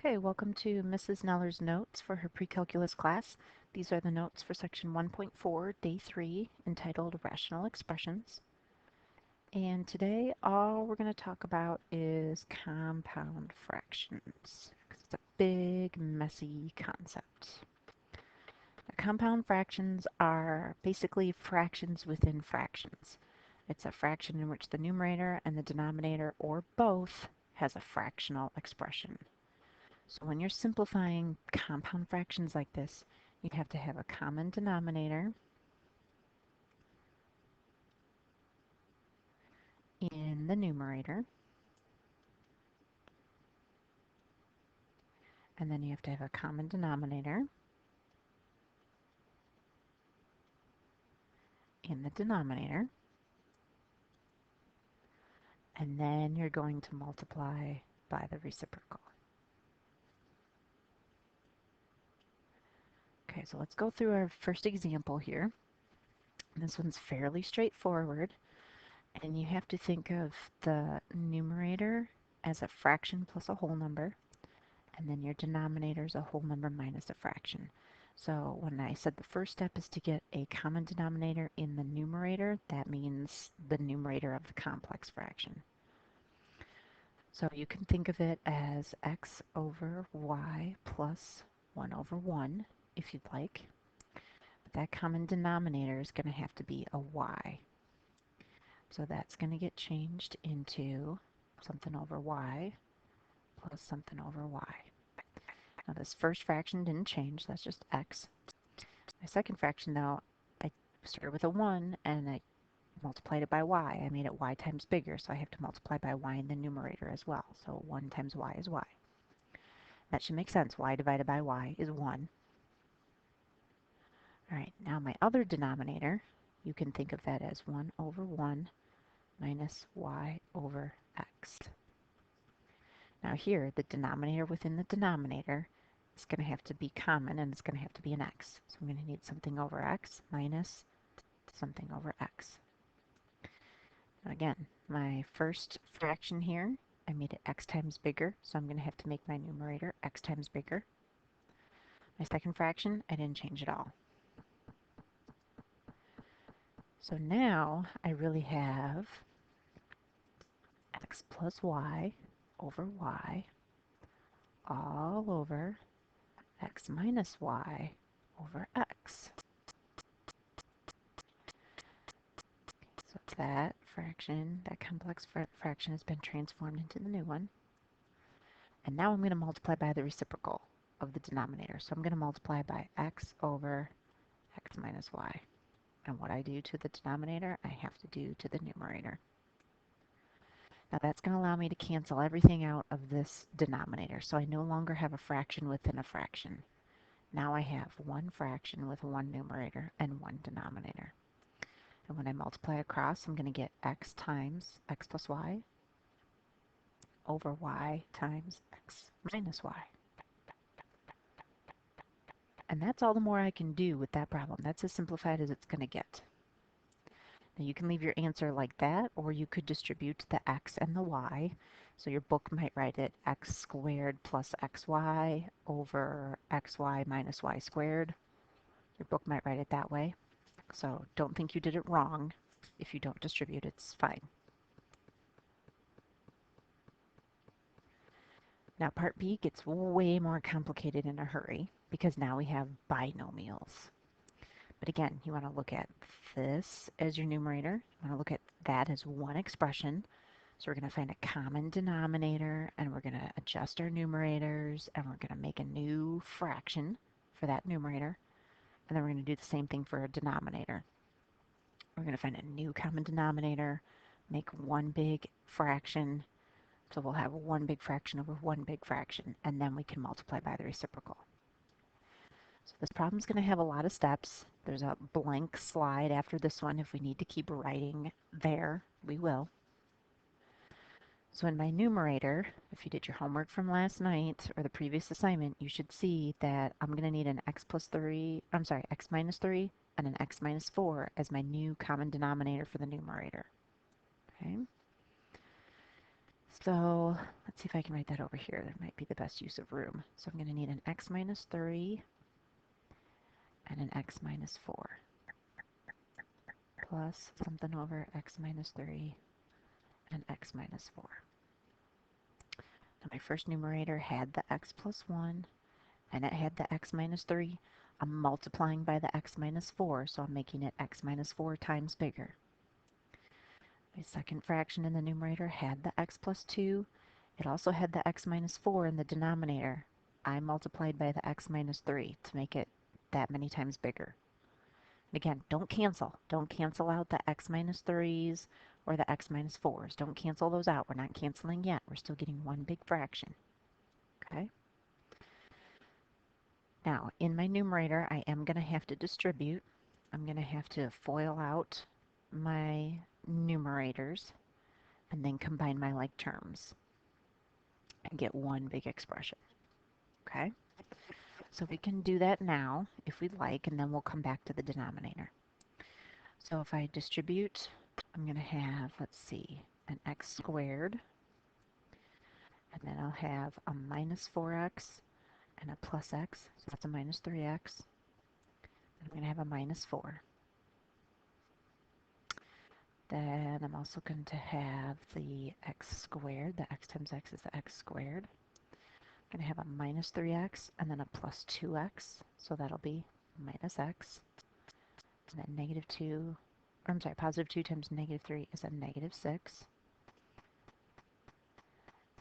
Okay, welcome to Mrs. Neller's notes for her pre-calculus class. These are the notes for section 1.4, day 3, entitled Rational Expressions. And today all we're going to talk about is compound fractions. It's a big, messy concept. Now, compound fractions are basically fractions within fractions. It's a fraction in which the numerator and the denominator, or both, has a fractional expression. So when you're simplifying compound fractions like this, you have to have a common denominator in the numerator, and then you have to have a common denominator in the denominator, and then you're going to multiply by the reciprocal. Okay, so let's go through our first example here. This one's fairly straightforward, and you have to think of the numerator as a fraction plus a whole number, and then your denominator is a whole number minus a fraction. So when I said the first step is to get a common denominator in the numerator, that means the numerator of the complex fraction. So you can think of it as x over y plus 1 over 1, if you'd like. But that common denominator is going to have to be a y. So that's going to get changed into something over y plus something over y. Now this first fraction didn't change, that's just x. My second fraction, though, I started with a 1 and I multiplied it by y. I made it y times bigger, so I have to multiply by y in the numerator as well. So 1 times y is y. That should make sense. Y divided by y is 1. All right, now my other denominator, you can think of that as 1 over 1 minus y over x. Now here, the denominator within the denominator is going to have to be common, and it's going to have to be an x. So I'm going to need something over x minus something over x. Now again, my first fraction here, I made it x times bigger, so I'm going to have to make my numerator x times bigger. My second fraction, I didn't change at all. So now I really have x plus y over y all over x minus y over x. So that fraction, that complex fraction has been transformed into the new one. And now I'm going to multiply by the reciprocal of the denominator. So I'm going to multiply by x over x minus y. And what I do to the denominator, I have to do to the numerator. Now that's going to allow me to cancel everything out of this denominator. So I no longer have a fraction within a fraction. Now I have one fraction with one numerator and one denominator. And when I multiply across, I'm going to get x times x plus y over y times x minus y. And that's all the more I can do with that problem. That's as simplified as it's going to get. Now you can leave your answer like that, or you could distribute the x and the y. So your book might write it x squared plus xy over xy minus y squared. Your book might write it that way. So don't think you did it wrong. If you don't distribute, it's fine. Now part B gets way more complicated in a hurry because now we have binomials. But again, you want to look at this as your numerator. You want to look at that as one expression. So we're going to find a common denominator, and we're going to adjust our numerators, and we're going to make a new fraction for that numerator. And then we're going to do the same thing for a denominator. We're going to find a new common denominator, make one big fraction. So we'll have one big fraction over one big fraction, and then we can multiply by the reciprocal. So this problem is going to have a lot of steps. There's a blank slide after this one. If we need to keep writing there, we will. So in my numerator, if you did your homework from last night or the previous assignment, you should see that I'm going to need an x minus 3 and an x minus 4 as my new common denominator for the numerator. Okay. So let's see if I can write that over here. That might be the best use of room. So I'm going to need an x minus 3 and an x minus 4 plus something over x minus 3 and x minus 4. Now my first numerator had the x plus 1 and it had the x minus 3. I'm multiplying by the x minus 4, so I'm making it x minus 4 times bigger. My second fraction in the numerator had the x plus 2. It also had the x minus 4 in the denominator. I multiplied by the x minus 3 to make it that many times bigger. And again, don't cancel. Don't cancel out the x minus 3's or the x minus 4's. Don't cancel those out. We're not canceling yet. We're still getting one big fraction. Okay? Now, in my numerator, I am going to have to distribute. I'm going to have to FOIL out my numerators and then combine my like terms and get one big expression. Okay? So we can do that now if we'd like, and then we'll come back to the denominator. So if I distribute, I'm going to have, let's see, an x squared, and then I'll have a minus 4x and a plus x, so that's a minus 3x. I'm going to have a minus 4. Then I'm also going to have the x squared. The x times x is the x squared. I'm going to have a minus 3x and then a plus 2x. So that'll be minus x. And then negative 2, or I'm sorry, positive 2 times negative 3 is a negative 6.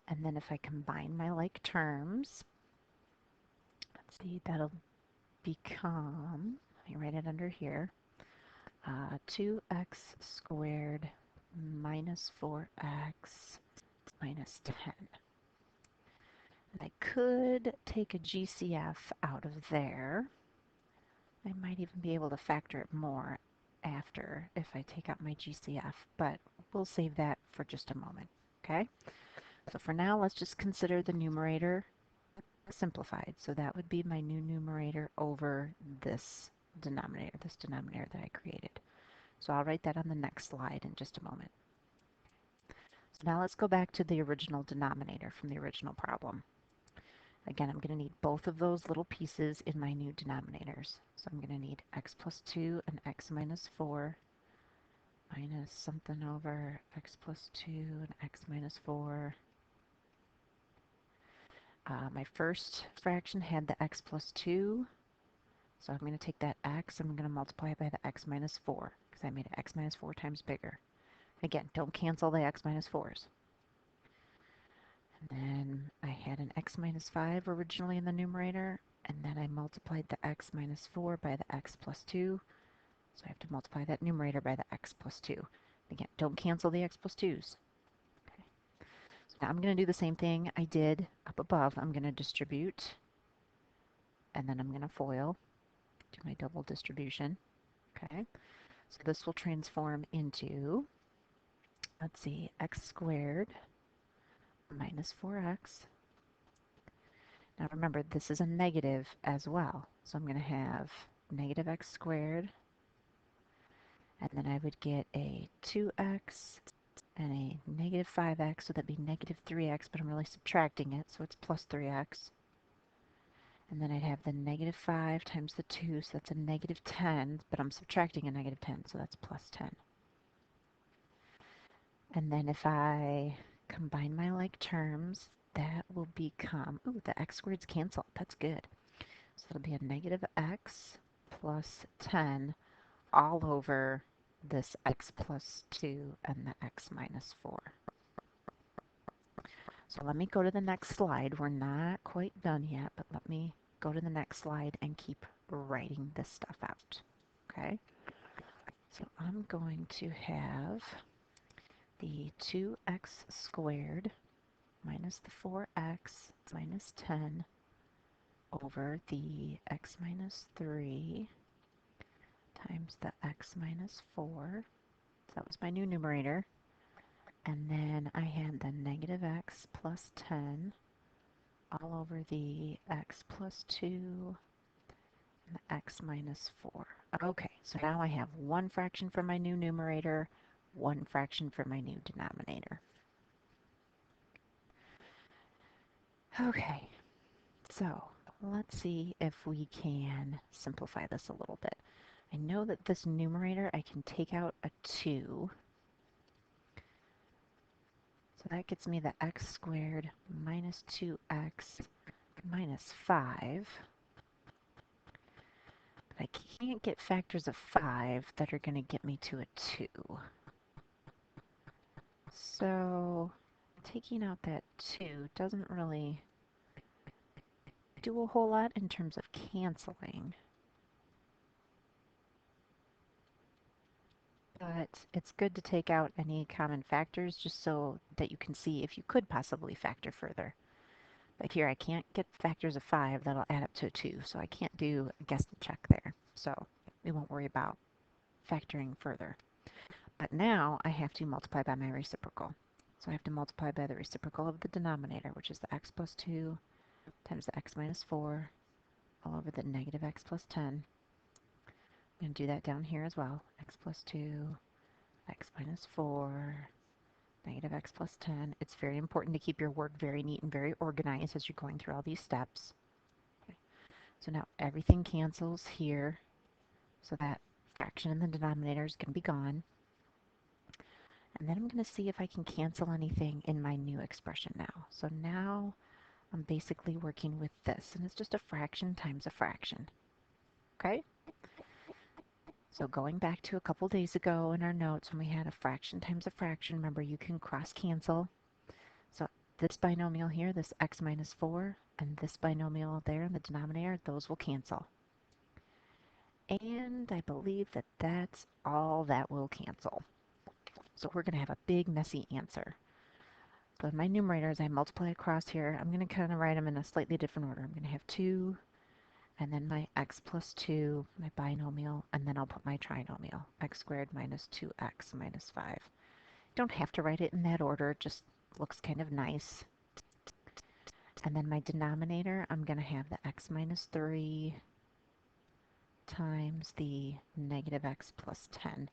And then if I combine my like terms, let's see, that'll become, let me write it under here, 2x squared minus 4x minus 10. And I could take a GCF out of there. I might even be able to factor it more after if I take out my GCF, but we'll save that for just a moment, okay? So for now, let's just consider the numerator simplified. So that would be my new numerator over this denominator that I created. So I'll write that on the next slide in just a moment. So now let's go back to the original denominator from the original problem. Again, I'm going to need both of those little pieces in my new denominators. So I'm going to need x plus 2 and x minus 4 minus something over x plus 2 and x minus 4. My first fraction had the x plus 2, so I'm going to take that x and I'm going to multiply it by the x minus 4 because I made it x minus 4 times bigger. Again, don't cancel the x minus 4's. And then I had an x minus 5 originally in the numerator, and then I multiplied the x minus 4 by the x plus 2. So I have to multiply that numerator by the x plus 2. Again, don't cancel the x plus 2's. Okay. So now I'm going to do the same thing I did up above. I'm going to distribute, and then I'm going to FOIL, do my double distribution. Okay. So this will transform into, let's see, x squared minus 4x. Now remember, this is a negative as well. So I'm going to have negative x squared, and then I would get a 2x and a negative 5x, so that'd be negative 3x, but I'm really subtracting it, so it's plus 3x. And then I'd have the negative 5 times the 2, so that's a negative 10, but I'm subtracting a negative 10, so that's plus 10. And then if I combine my like terms, that will become, ooh, the x squareds cancel. That's good. So it'll be a negative x plus 10 all over this x plus 2 and the x minus 4. So let me go to the next slide. We're not quite done yet, but let me go to the next slide and keep writing this stuff out. Okay? So I'm going to have the 2x squared minus the 4x minus 10 over the x minus 3 times the x minus 4. So that was my new numerator. And then I had the negative x plus 10 all over the x plus 2 and the x minus 4. Okay, so now I have one fraction for my new numerator, one fraction for my new denominator. Okay, so let's see if we can simplify this a little bit. I know that this numerator, I can take out a 2. So that gets me the x squared minus 2x minus 5. But I can't get factors of 5 that are going to get me to a 2. So taking out that 2 doesn't really do a whole lot in terms of canceling. But it's good to take out any common factors just so that you can see if you could possibly factor further. But here I can't get factors of 5 that'll add up to a 2, so I can't do a guess and check there. So we won't worry about factoring further. But now I have to multiply by my reciprocal. So I have to multiply by the reciprocal of the denominator, which is the x plus 2 times the x minus 4 all over the negative x plus 10. I'm going to do that down here as well. X plus 2, x minus 4, negative x plus 10. It's very important to keep your work very neat and very organized as you're going through all these steps. Okay. So now everything cancels here. So that fraction in the denominator is going to be gone. And then I'm going to see if I can cancel anything in my new expression now. So now I'm basically working with this, and it's just a fraction times a fraction. Okay? So going back to a couple days ago in our notes when we had a fraction times a fraction, remember you can cross cancel. So this binomial here, this x minus 4, and this binomial there in the denominator, those will cancel. And I believe that that's all that will cancel. So we're going to have a big messy answer. So in my numerator, as I multiply across here, I'm going to kind of write them in a slightly different order. I'm going to have 2, and then my x plus 2, my binomial, and then I'll put my trinomial, x squared minus 2x minus 5. You don't have to write it in that order, it just looks kind of nice. And then my denominator, I'm going to have the x minus 3 times the negative x plus 10.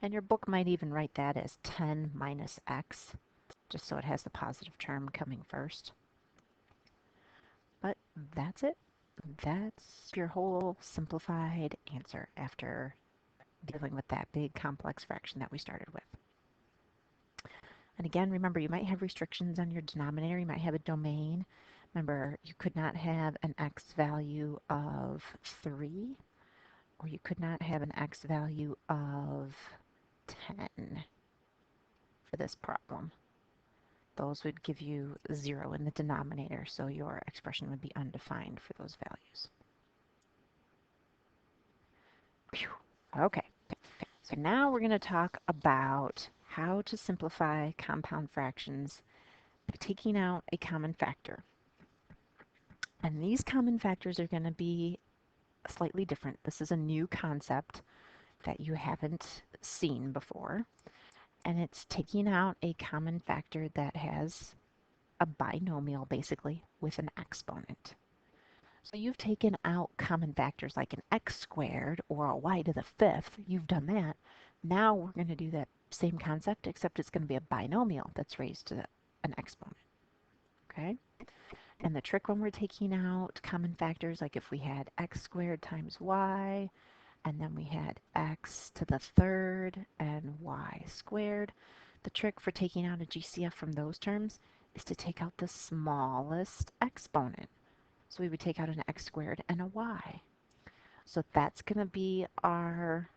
And your book might even write that as 10 minus x, just so it has the positive term coming first. But that's it. That's your whole simplified answer after dealing with that big complex fraction that we started with. And again, remember, you might have restrictions on your denominator. You might have a domain. Remember, you could not have an x value of 3, or you could not have an x value of 10 for this problem. Those would give you 0 in the denominator, so your expression would be undefined for those values. Whew. Okay, so now we're going to talk about how to simplify compound fractions by taking out a common factor. And these common factors are going to be slightly different. This is a new concept that you haven't seen before, and it's taking out a common factor that has a binomial, basically, with an exponent. So you've taken out common factors like an x squared or a y to the 5th. You've done that. Now we're going to do that same concept, except it's going to be a binomial that's raised to an exponent. Okay? And the trick when we're taking out common factors, like if we had x squared times y, and then we had x to the 3rd and y squared, the trick for taking out a GCF from those terms is to take out the smallest exponent. So we would take out an x squared and a y. So that's going to be our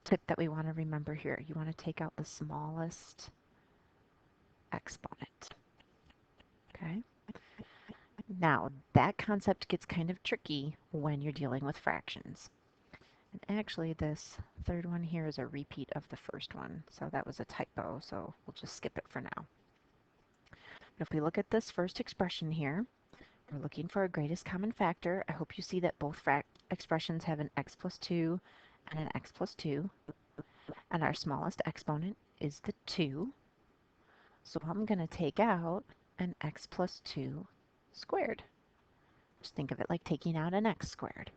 tip that we want to remember here. You want to take out the smallest exponent. Okay? Now, that concept gets kind of tricky when you're dealing with fractions. And actually, this third one here is a repeat of the first one. So that was a typo, so we'll just skip it for now. But if we look at this first expression here, we're looking for a greatest common factor. I hope you see that both expressions have an x plus 2 and an x plus 2. And our smallest exponent is the 2. So I'm going to take out an x plus 2 squared. Just think of it like taking out an x squared.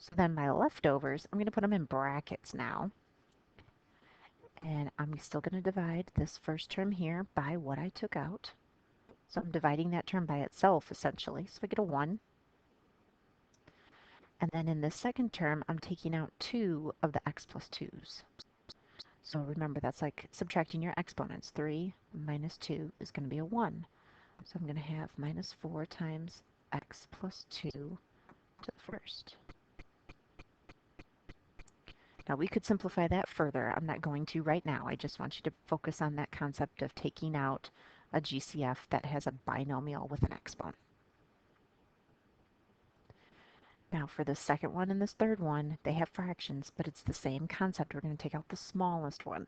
So then my leftovers, I'm going to put them in brackets now. And I'm still going to divide this first term here by what I took out. So I'm dividing that term by itself, essentially. So I get a 1. And then in this second term, I'm taking out 2 of the x plus 2's. So remember, that's like subtracting your exponents. 3 minus 2 is going to be a 1. So I'm going to have minus 4 times x plus 2 to the first. Now we could simplify that further. I'm not going to right now. I just want you to focus on that concept of taking out a GCF that has a binomial with an exponent. Now for the second one and this third one, they have fractions, but it's the same concept. We're going to take out the smallest one.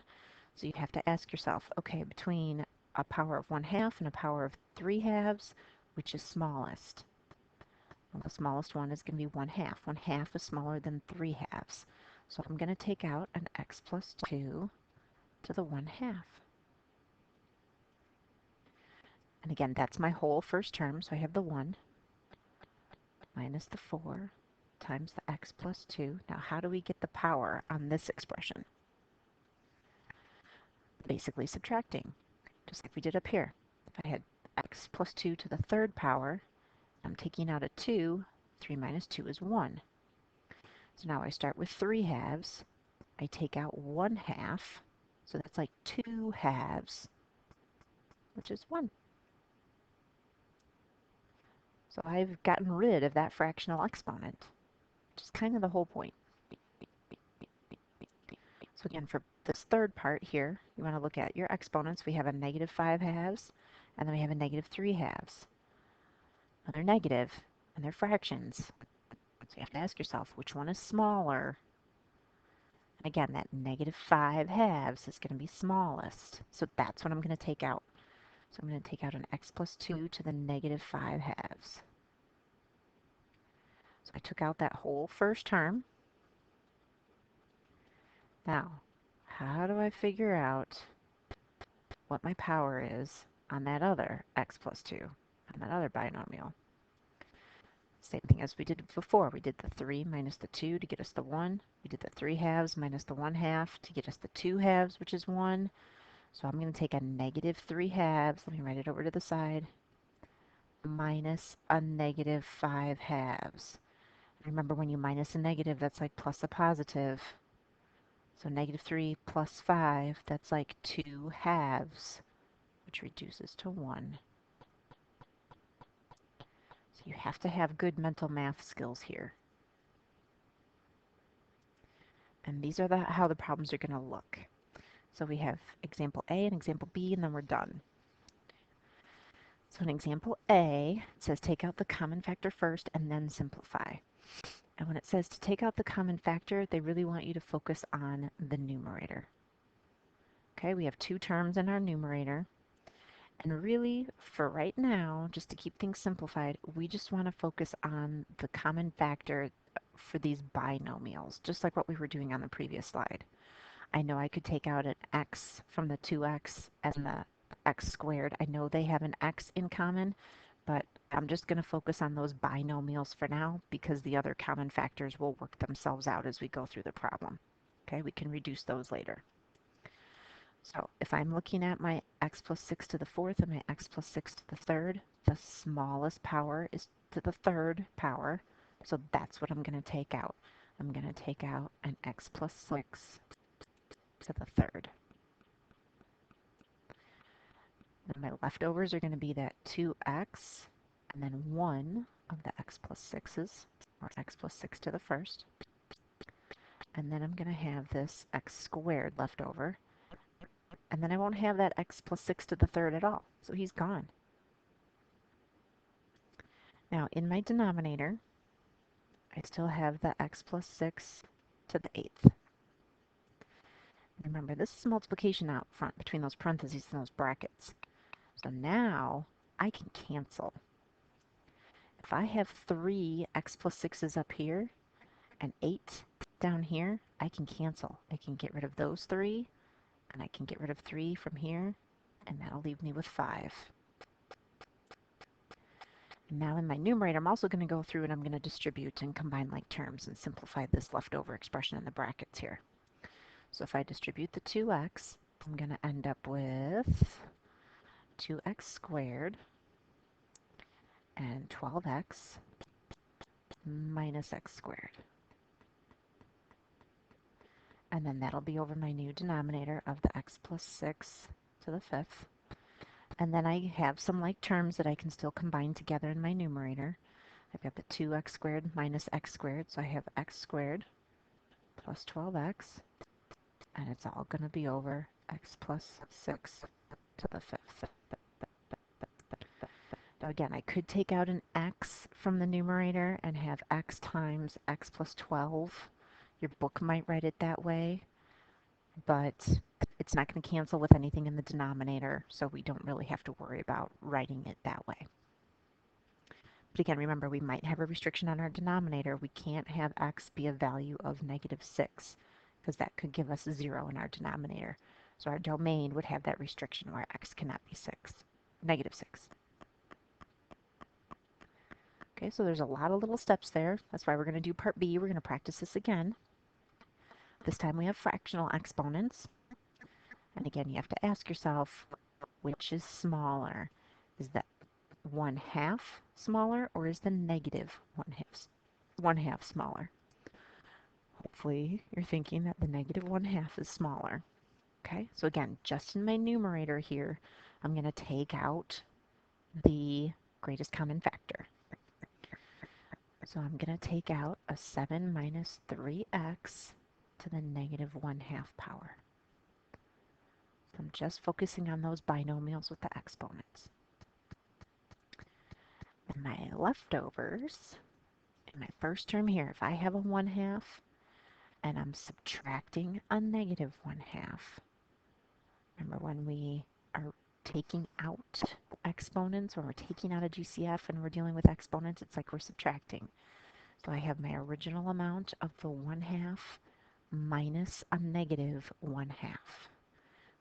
So you have to ask yourself, okay, between a power of 1/2 and a power of 3/2, which is smallest? Well, the smallest one is going to be 1/2. 1/2 is smaller than 3/2. So I'm going to take out an x plus 2 to the 1/2. And again, that's my whole first term, so I have the 1 minus the 4 times the x plus 2. Now, how do we get the power on this expression? Basically subtracting, just like we did up here. If I had x plus 2 to the third power, I'm taking out a 2. 3 minus 2 is 1. So now I start with 3/2. I take out 1/2, so that's like 2/2, which is 1. So I've gotten rid of that fractional exponent, which is kind of the whole point. So again, for this third part here, you want to look at your exponents. We have a negative 5/2, and then we have a negative 3/2. Now they're negative, and they're fractions. So you have to ask yourself, which one is smaller? And again, that negative 5/2 is going to be smallest. So that's what I'm going to take out. So I'm going to take out an x plus 2 to the negative 5/2. So I took out that whole first term. Now, how do I figure out what my power is on that other x plus 2, on that other binomial? Same thing as we did before. We did the 3 minus the 2 to get us the 1. We did the 3/2 minus the 1/2 to get us the 2/2, which is 1. So I'm going to take a negative 3/2, let me write it over to the side, minus a negative 5/2. Remember, when you minus a negative, that's like plus a positive. So negative 3 plus 5, that's like 2/2, which reduces to 1. So you have to have good mental math skills here. And these are how the problems are going to look. So we have example A and example B, and then we're done. So in example A, it says take out the common factor first and then simplify. And when it says to take out the common factor, they really want you to focus on the numerator. Okay, we have 2 terms in our numerator. And really, for right now, just to keep things simplified, we just want to focus on the common factor for these binomials, just like what we were doing on the previous slide. I know I could take out an x from the 2x and the x squared. I know they have an x in common, but I'm just going to focus on those binomials for now because the other common factors will work themselves out as we go through the problem. Okay, we can reduce those later. So if I'm looking at my x plus 6 to the fourth and my x plus 6 to the third, the smallest power is to the third power. So that's what I'm going to take out. I'm going to take out an x plus 6 to the third. Then my leftovers are going to be that 2x and then 1 of the x plus 6's, or x plus 6 to the first. And then I'm going to have this x squared left over. And then I won't have that x plus 6 to the third at all. So he's gone. Now in my denominator, I still have the x plus 6 to the 8th. Remember, this is multiplication out front between those parentheses and those brackets. So now I can cancel. If I have 3 x plus 6's up here and 8 down here, I can cancel. I can get rid of those 3, and I can get rid of 3 from here, and that'll leave me with 5. And now in my numerator, I'm also going to go through and I'm going to distribute and combine like terms and simplify this leftover expression in the brackets here. So if I distribute the 2x, I'm going to end up with 2x squared and 12x minus x squared. And then that'll be over my new denominator of the x plus 6 to the fifth. And then I have some like terms that I can still combine together in my numerator. I've got the 2x squared minus x squared, so I have x squared plus 12x, and it's all going to be over x plus 6 to the fifth. Now again, I could take out an x from the numerator and have x times x plus 12. Your book might write it that way, but it's not going to cancel with anything in the denominator, so we don't really have to worry about writing it that way. But again, remember, we might have a restriction on our denominator. We can't have x be a value of negative 6, because that could give us 0 in our denominator. So our domain would have that restriction where x cannot be negative 6. Okay, so there's a lot of little steps there. That's why we're going to do part B. We're going to practice this again. This time we have fractional exponents. And again, you have to ask yourself, which is smaller? Is that 1/2 smaller, or is the negative 1/2 smaller? Hopefully you're thinking that the negative 1/2 is smaller. Okay, so again, just in my numerator here, I'm going to take out the greatest common factor. So I'm going to take out a 7 minus 3x to the negative 1/2 power. So I'm just focusing on those binomials with the exponents. And my leftovers, in my first term here, if I have a 1/2 and I'm subtracting a negative 1/2, remember when we are taking out exponents, when we're taking out a GCF and we're dealing with exponents, it's like we're subtracting. So I have my original amount of the 1/2 minus a negative 1/2.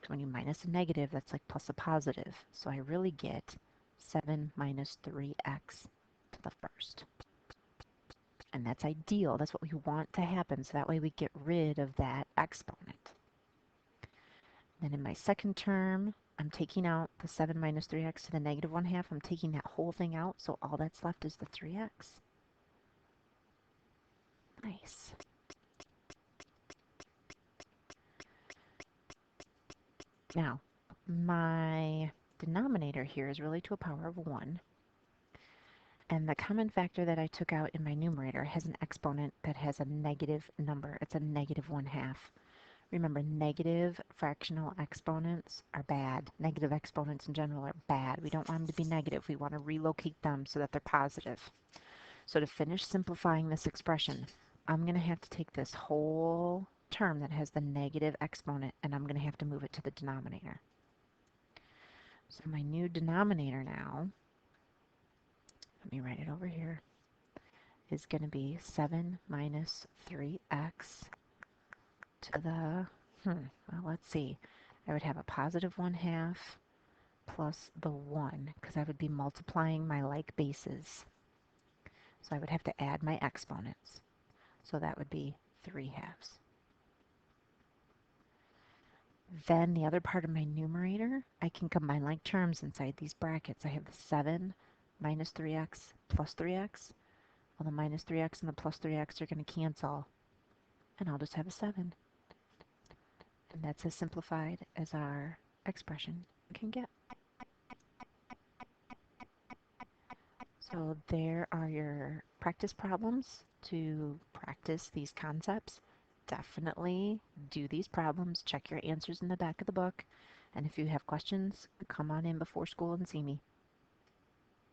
So when you minus a negative, that's like plus a positive. So I really get 7 minus 3x to the first. And that's ideal. That's what we want to happen. So that way we get rid of that exponent. Then in my second term, I'm taking out the 7 minus 3x to the negative 1/2. I'm taking that whole thing out, so all that's left is the 3x. Nice. Now, my denominator here is really to a power of 1. And the common factor that I took out in my numerator has an exponent that has a negative number. It's a negative 1/2. Remember, negative fractional exponents are bad. Negative exponents in general are bad. We don't want them to be negative. We want to relocate them so that they're positive. So to finish simplifying this expression, I'm going to have to take this whole term that has the negative exponent, and I'm going to have to move it to the denominator. So my new denominator now, let me write it over here, is going to be 7 minus 3x to the, well, let's see. I would have a positive 1/2 plus the 1, because I would be multiplying my like bases. So I would have to add my exponents. So that would be 3/2. Then the other part of my numerator, I can combine like terms inside these brackets. I have the 7 minus 3x plus 3x. Well, the minus 3x and the plus 3x are going to cancel, and I'll just have a 7. And that's as simplified as our expression can get. So there are your practice problems to practice these concepts. Definitely do these problems. Check your answers in the back of the book. And if you have questions, come on in before school and see me.